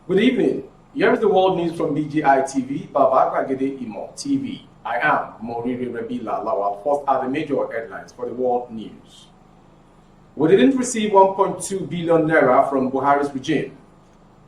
Good evening. Here is the world news from BGI TV, Baba Gbagede Imo TV. I am Moriri Rebila Lawal. First are the major headlines for the world news. We didn't receive 1.2 billion naira from Buhari's regime.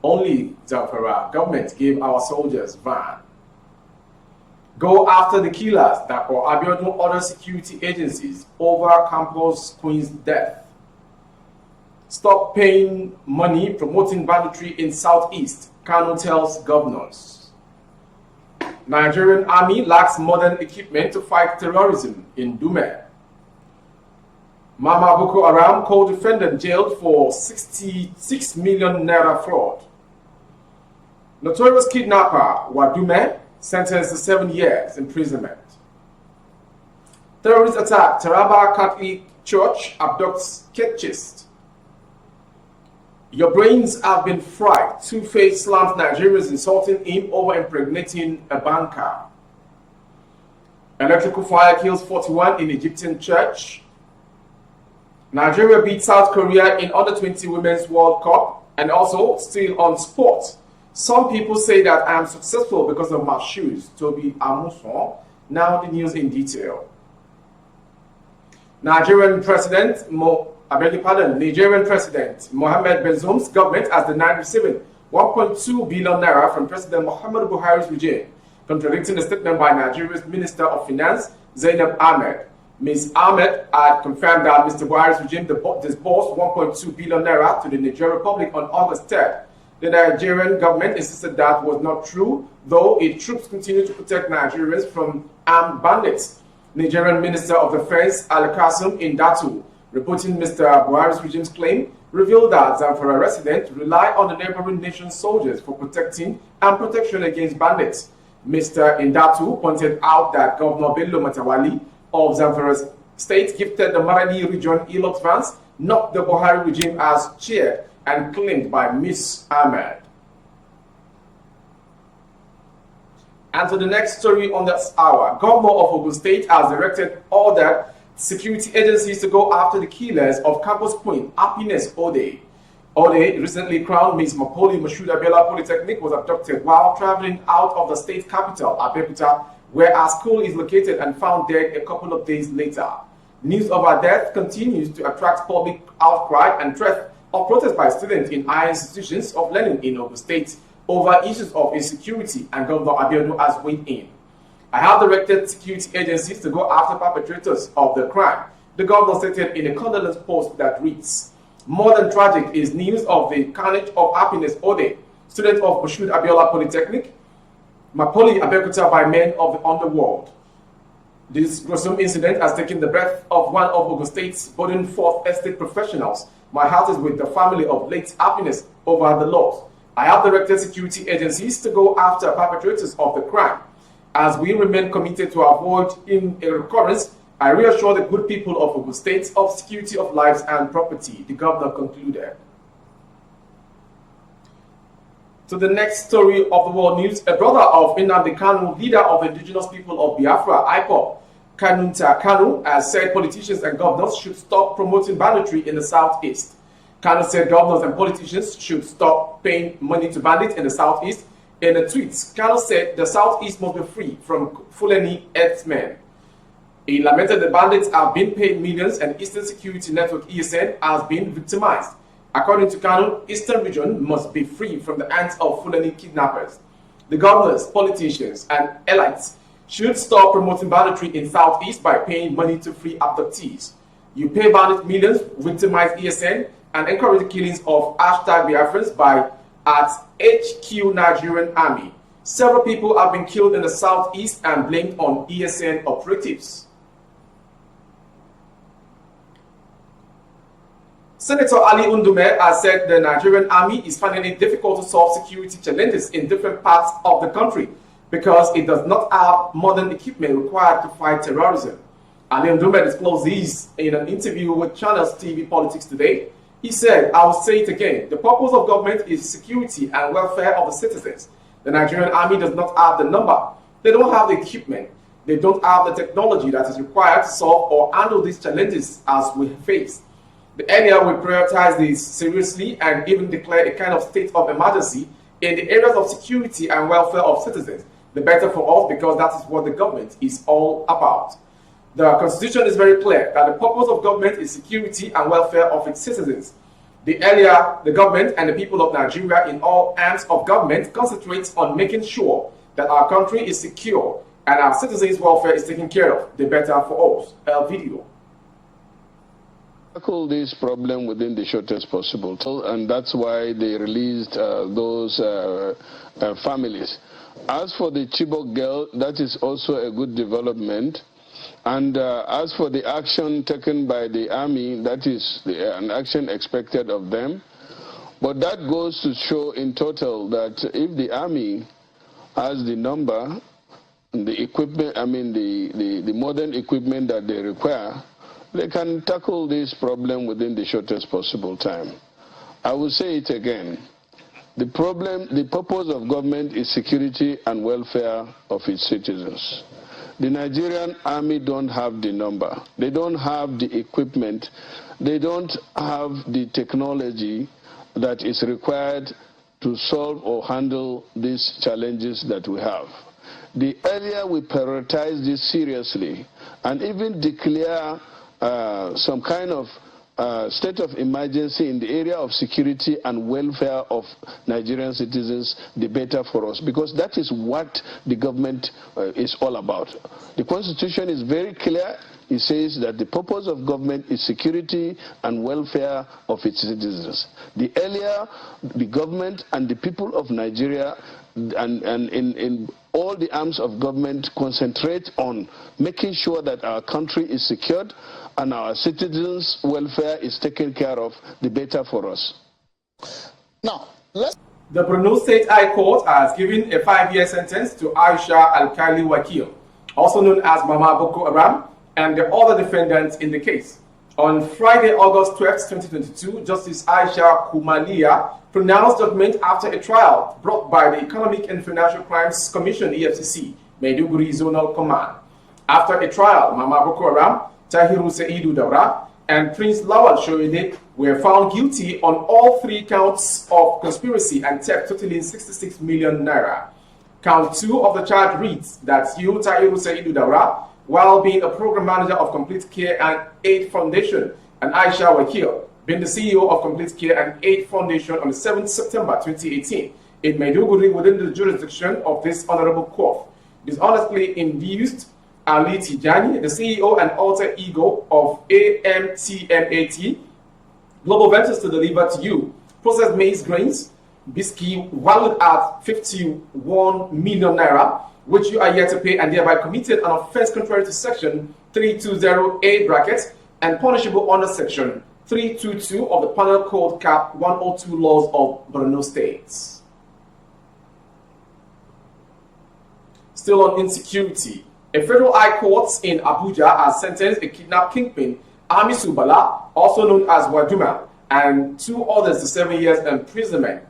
Only Zamfara government gave our soldiers van. Go after the killers that were Abiodun other security agencies over campus queen's death. Stop paying money promoting banditry in Southeast, Kano tells governors. Nigerian army lacks modern equipment to fight terrorism in Dume. Mama Boko Haram co-defendant jailed for 66 million naira fraud. Notorious kidnapper Wadume sentenced to 7 years imprisonment. Terrorist attack Taraba Catholic Church abducts Catechist. Your brains have been fried. Two-Face slams Nigerians insulting him over impregnating a banker. Electrical fire kills 41 in Egyptian church. Nigeria beats South Korea in Under-20 Women's World Cup. And also, still on sport, some people say that I am successful because of my shoes. Toby Amuson. Now the news in detail. Nigerian President Nigerian President Mohamed Bazoum's government has denied receiving 1.2 billion naira from President Muhammadu Buhari's regime, contradicting the statement by Nigeria's Minister of Finance, Zainab Ahmed. Ms. Ahmed had confirmed that Mr. Buhari's regime disbursed 1.2 billion naira to the Nigerian Republic on August 3rd. The Nigerian government insisted that was not true, though its troops continue to protect Nigerians from armed bandits. Nigerian Minister of Defense Al-Qasim Indatu, reporting Mr. Buhari's regime's claim, revealed that Zamfara residents rely on the neighboring nation's soldiers for protection against bandits. Mr. Indatu pointed out that Governor Bello Matawali of Zamfara state gifted the Maradi region Elot vans, not the Buhari regime as cheered and claimed by Ms. Ahmed. And to the next story on this hour, Governor of Ogun State has directed ordered security agencies to go after the killers of campus queen Happiness Ode. Ode, recently crowned Ms. Mapoli Mashood Abiola Polytechnic, was abducted while traveling out of the state capital, Abeokuta, where our school is located, and found dead a couple of days later. News of her death continues to attract public outcry and threat of protest by students in higher institutions of learning in Ogun State over issues of insecurity, and Governor Abiodun has weighed in. I have directed security agencies to go after perpetrators of the crime, the governor stated in a condolence post that reads, "More than tragic is news of the carnage of Happiness Ode, student of Mashood Abiola Polytechnic, Mapoli Abeokuta by men of the underworld. This gruesome incident has taken the breath of one of Ogun State's burdened fourth estate professionals. My heart is with the family of late Happiness over the loss. I have directed security agencies to go after perpetrators of the crime. As we remain committed to avoid a recurrence, I reassure the good people of Ogun State of security of lives and property," the governor concluded. To the next story of the world news, a brother of Nnamdi Kanu, leader of the indigenous people of Biafra, IPOB, Kanunta Kanu, has said politicians and governors should stop promoting banditry in the southeast. Kanu said governors and politicians should stop paying money to bandits in the southeast. In a tweet, Kanu said the southeast must be free from Fulani herdsmen. He lamented the bandits have been paid millions and Eastern Security Network ESN has been victimized. According to Kanu, Eastern region must be free from the hands of Fulani kidnappers. The governors, politicians, and elites should stop promoting banditry in southeast by paying money to free abductees. You pay bandits millions, victimize ESN, and encourage the killings of #Biafrans by at HQ Nigerian Army. Several people have been killed in the southeast and blamed on ESN operatives. Senator Ali Undume has said the Nigerian Army is finding it difficult to solve security challenges in different parts of the country because it does not have modern equipment required to fight terrorism. Ali Undume disclosed these in an interview with Channels TV Politics Today. He said, "I will say it again, the purpose of government is security and welfare of the citizens. The Nigerian Army does not have the number. They don't have the equipment. They don't have the technology that is required to solve or handle these challenges as we face. The earlier we prioritize this seriously and even declare a kind of state of emergency, in the areas of security and welfare of citizens, the better for us, because that is what the government is all about. The Constitution is very clear that the purpose of government is security and welfare of its citizens. The earlier the government and the people of Nigeria in all arms of government concentrates on making sure that our country is secure and our citizens' welfare is taken care of, the better for us. Video. Tackle this problem within the shortest possible time, and that's why they released those families. As for the Chibok girl, that is also a good development. And as for the action taken by the army, that is an action expected of them. But that goes to show in total that if the army has the number, the equipment, the modern equipment that they require, they can tackle this problem within the shortest possible time. I will say it again. The purpose of government is security and welfare of its citizens. The Nigerian army don't have the number. They don't have the equipment. They don't have the technology that is required to solve or handle these challenges that we have. The earlier we prioritize this seriously and even declare some kind of state of emergency in the area of security and welfare of Nigerian citizens, the better for us, because that is what the government is all about. The Constitution is very clear. It says that the purpose of government is security and welfare of its citizens. The earlier the government and the people of Nigeria and in all the arms of government concentrate on making sure that our country is secured and our citizens' welfare is taken care of, the better for us. Now, the Borno State High Court has given a 5-year sentence to Aisha Alkali Wakil, also known as Mama Boko Haram, and the other defendants in the case. On Friday, August 12, 2022, Justice Aisha Kumalia pronounced judgment after a trial brought by the Economic and Financial Crimes Commission, EFCC, Maiduguri Zonal Command. After a trial, Mama Boko Haram, Tahiru Seidu Daura, and Prince Lawal Shoede were found guilty on all 3 counts of conspiracy and theft totaling 66 million naira. Count 2 of the charge reads that you, Tahiru Seidu Daura, while being a program manager of Complete Care and Aid Foundation, and Aisha Wakil, being the CEO of Complete Care and Aid Foundation on the 7th September 2018 in Maiduguri within the jurisdiction of this honorable court, dishonestly induced Ali Tijani, the CEO and alter ego of AMTMAT Global Ventures, to deliver to you processed maize grains, biscuit valued at 51 million naira, which you are yet to pay, and thereby committed an offense contrary to section 320A bracket and punishable under section 322 of the Penal Code Cap 102 laws of Borno State. Still on insecurity, a federal high court in Abuja has sentenced a kidnapped kingpin, Amisu Bala, also known as Waduma, and 2 others to 7 years imprisonment.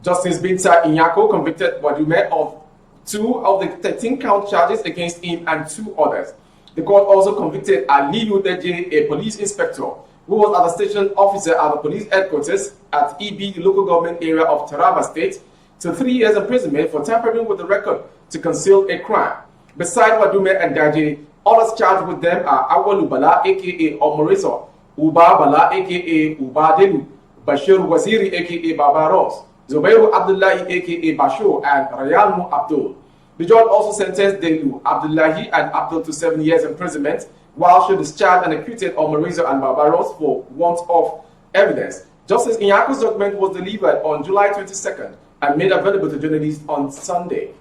Justice Binta Inyako convicted Wadume of 2 of the 13-count charges against him and 2 others. The court also convicted Aliyu Deje, a police inspector, who was a station officer at the police headquarters at EB, the local government area of Taraba State, to 3 years imprisonment for tampering with the record to conceal a crime. Beside Wadume and Daje, others charged with them are Awalu Bala, aka Omorizo, Uba Bala, aka Uba Delu, Bashir Waziri, aka Baba Ros, Zubairu Abdullahi, aka Bashir, and Rayalmu Abdul. The judge also sentenced Delu, Abdullahi, and Abdul to 7 years imprisonment, while she discharged and acquitted Omorizo and Barbaros for want of evidence. Justice Inyako's judgment was delivered on July 22nd and made available to journalists on Sunday.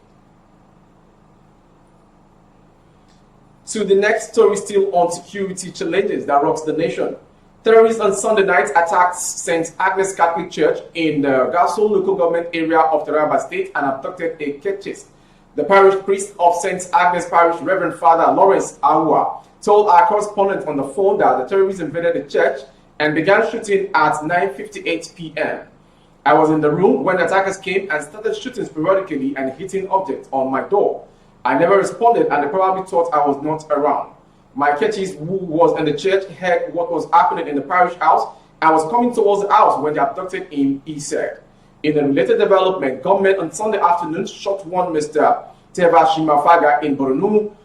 To the next story, still on security challenges that rocks the nation. Terrorists on Sunday night attacked St. Agnes Catholic Church in the Gasol local government area of Taraba State and abducted a Catechist. The parish priest of St. Agnes Parish, Reverend Father Lawrence Awa, told our correspondent on the phone that the terrorists invaded the church and began shooting at 9:58 p.m. I was in the room when the attackers came and started shooting sporadically and hitting objects on my door. I never responded, and they probably thought I was not around. My Catechist, who was in the church, heard what was happening in the parish house and was coming towards the house when they abducted him, he said. In a related development, government on Sunday afternoon shot one Mr. Teva Shimafaga in Borno,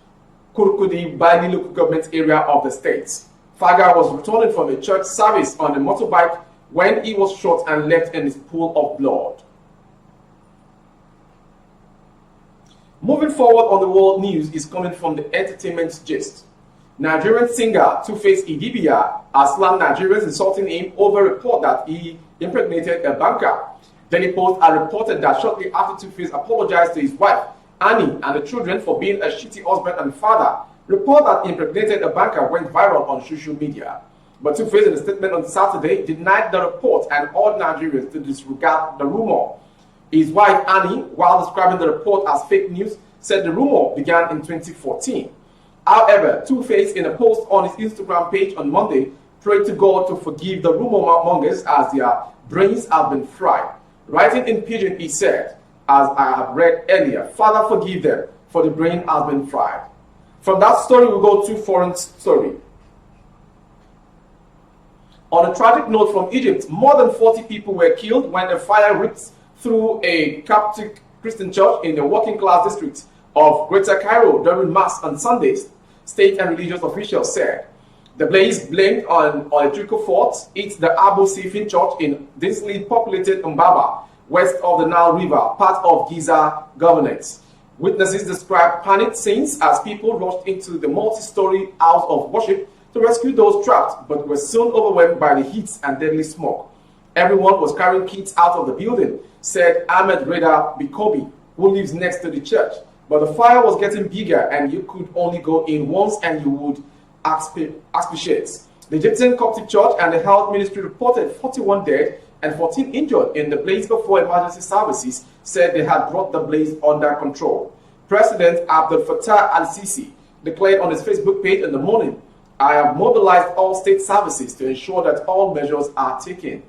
Kurkudi, Bali local government area of the state. Faga was returning from a church service on a motorbike when he was shot and left in his pool of blood. Moving forward on the world news is coming from the entertainment gist. Nigerian singer Two-Face Idibia has slammed Nigerians insulting him over a report that he impregnated a banker. Daily Post had reported that shortly after Two-Face apologized to his wife, Annie, and the children for being a shitty husband and father, report that he impregnated a banker went viral on social media. But Two-Face in a statement on Saturday denied the report and urged Nigerians to disregard the rumor. His wife Annie, while describing the report as fake news, said the rumor began in 2014. However, Two-Face in a post on his Instagram page on Monday prayed to God to forgive the rumor mongers as their brains have been fried. Writing in Pidgin, he said, as I have read earlier, Father, forgive them, for the brain has been fried. From that story, we go to foreign story. On a tragic note from Egypt, more than 40 people were killed when a fire ripped through a Coptic Christian church in the working-class district of Greater Cairo during Mass on Sundays, state and religious officials said. The blaze blamed on electrical faults hit the Abu Sifin church in densely populated Mbaba, west of the Nile River, part of Giza Governorate. Witnesses described panic scenes as people rushed into the multi-story house of worship to rescue those trapped, but were soon overwhelmed by the heat and deadly smoke. Everyone was carrying kids out of the building, said Ahmed Reda Bikobi, who lives next to the church. But the fire was getting bigger and you could only go in once and you would expatiate. The Egyptian Coptic Church and the health ministry reported 41 dead and 14 injured in the blaze before emergency services said they had brought the blaze under control. President Abdel Fattah al-Sisi declared on his Facebook page in the morning, I have mobilized all state services to ensure that all measures are taken.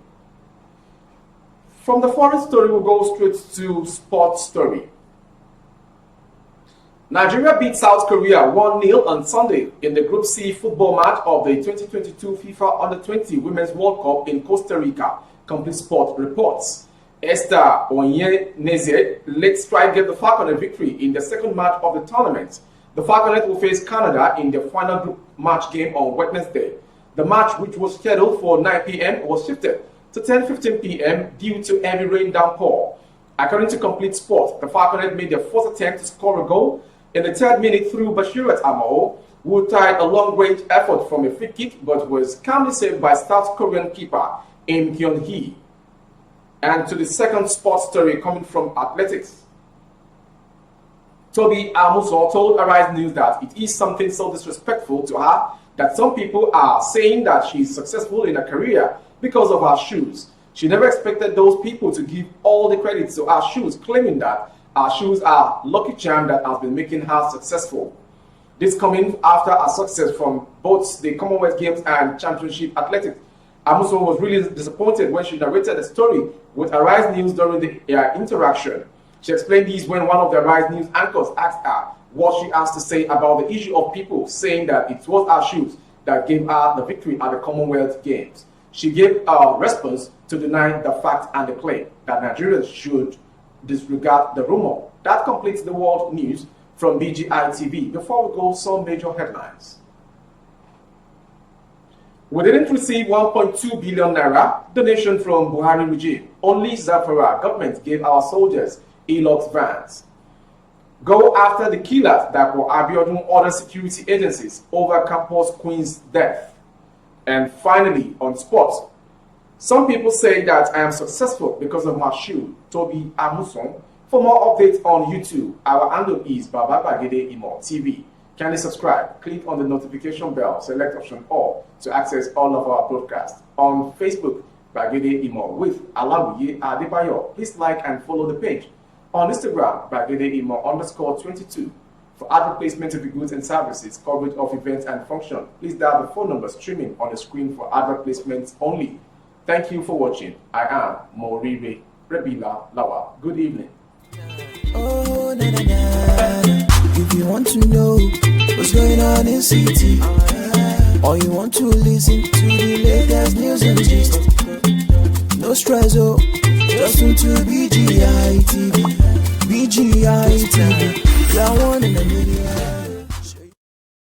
From the foreign story, we'll go straight to sports story. Nigeria beat South Korea 1-0 on Sunday in the Group C football match of the 2022 FIFA Under-20 Women's World Cup in Costa Rica. Complete Sport reports. Esther Onyeneze late strike gave the Falcon a victory in the second match of the tournament. The Falconet will face Canada in the final group match game on Wednesday. The match, which was scheduled for 9 p.m., was shifted to 10:15 p.m. due to heavy rain downpour. According to Complete Sport, the Falconet made their first attempt to score a goal in the third minute through Bashirat Amao, who tied a long-range effort from a free kick but was calmly saved by South Korean keeper Im Kyung-hee. And to the second sports story coming from athletics. Toby Amuso told Arise News that it is something so disrespectful to her that some people are saying that she is successful in her career because of her shoes. She never expected those people to give all the credit to her shoes, claiming that her shoes are lucky charm that has been making her successful. This coming after her success from both the Commonwealth Games and Championship Athletics. Amuso was really disappointed when she narrated the story with Arise News during the interaction. She explained this when one of the Arise News anchors asked her what she has to say about the issue of people saying that it was her shoes that gave her the victory at the Commonwealth Games. She gave a response to deny the fact and the claim that Nigerians should disregard the rumor. That completes the world news from BGI TV. Before we go, some major headlines. We didn't receive 1.2 billion naira donation from Buhari regime. Only Zamfara government gave our soldiers Ãttåck vans. Go after the killers that were Abiodun other security agencies over campus queen's death. And finally, on sports, some people say that I am successful because of my shoe, Toby Amuson. For more updates on YouTube, our handle is Baba Bagede Imo TV. Kindly subscribe, click on the notification bell, select option all to access all of our broadcasts. On Facebook, Bagede Imo with Alawiye Adebayo. Please like and follow the page. On Instagram, Bagede Imo _22. For advert placement of goods and services, coverage of events and function, please dial the phone number streaming on the screen for advert placements only. Thank you for watching. I am Moribe Rebila Lawa. Good evening. Oh, na, na, na. If you want to know what's going on in city, or you want to listen to the latest news and gist, no stress, oh, just tune to BGI TV. BGI TV. You're one in a million.